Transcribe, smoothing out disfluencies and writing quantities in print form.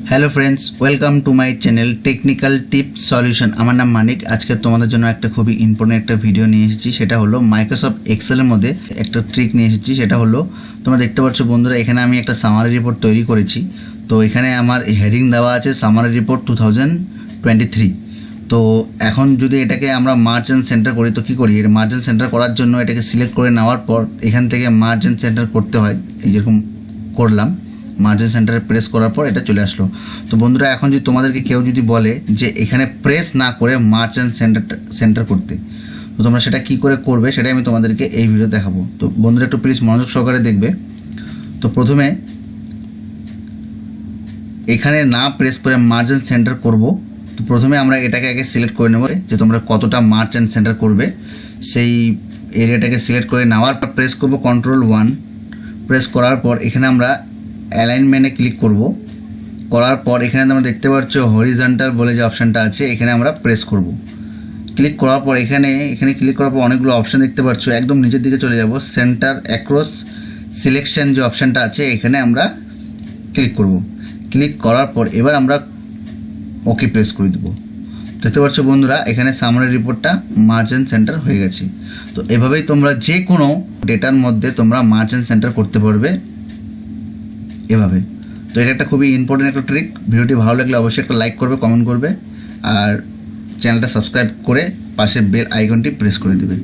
Hello friends, welcome to my channel technical tips solution. আমার নাম মানিক। আজকে তোমাদের জন্য একটা খুবই ইম্পর্টেন্ট একটা ভিডিও নিয়ে এসেছি। সেটা হলো মাইক্রোসফট এক্সেলের মধ্যে একটা ট্রিক নিয়ে এসেছি। সেটা হলো তোমরা দেখতে পাচ্ছ বন্ধুরা, এখানে আমি একটা সামারি রিপোর্ট তৈরি করেছি। তো এখানে আমার হেডিং দেওয়া আছে সামারি রিপোর্ট 2023। তো এখন যদি এটাকে আমরা মার্জ অ্যান্ড সেন্টার করি তো কী করি, এটা মার্জ অ্যান্ড সেন্টার করার জন্য এটাকে সিলেক্ট করে নেওয়ার পর এখান থেকে মার্জ অ্যান্ড সেন্টার করতে হয়। এই যেরকম করলাম, মার্জিন সেন্টারে প্রেস করার পর এটা চলে আসলো। তো বন্ধুরা, এখন যদি তোমাদেরকে কেউ যদি বলে যে এখানে প্রেস না করে মার্জিন সেন্টার করতে, তো তোমরা সেটা কি করে করবে সেটাই আমি তোমাদেরকে এই ভিডিও দেখাবো। তো বন্ধুরা একটু প্লিজ মনোযোগ সহকারে দেখবে। তো প্রথমে এখানে না প্রেস করে মার্জিন সেন্টার করব। তো প্রথমে আমরা এটাকে আগে সিলেক্ট করে নেব যে তোমরা কতটা মার্জিন সেন্টার করবে, সেই এরিয়াটাকে সিলেক্ট করে নেওয়ার পর প্রেস করব Ctrl+1। প্রেস করার পর এখানে আমরা অ্যালাইনমেন্টে ক্লিক করব। করার পর এখানে তোমরা দেখতে পাচ্ছ হরিজন্টাল বলে যে অপশানটা আছে, এখানে আমরা প্রেস করব। ক্লিক করার পর এখানে ক্লিক করার পর অনেকগুলো অপশান দেখতে পাচ্ছ। একদম নিচের দিকে চলে যাব, সেন্টার অ্যাক্রস সিলেকশন যে অপশানটা আছে এখানে আমরা ক্লিক করব। ক্লিক করার পর এবার আমরা ওকে প্রেস করে দেবো। দেখতে পাচ্ছ বন্ধুরা, এখানে সামারি রিপোর্টটা মার্জিন সেন্টার হয়ে গেছে। তো এভাবেই তোমরা যে কোনো ডেটার মধ্যে তোমরা মার্জিন সেন্টার করতে পারবে এভাবে। তো এটা একটা খুবই ইম্পর্টেন্ট একটা ট্রিক। ভিডিওটি ভালো লাগলে অবশ্যই একটা লাইক করবে, কমেন্ট করবে, আর চ্যানেলটা সাবস্ক্রাইব করে পাশের বেল আইকনটি প্রেস করে দেবে।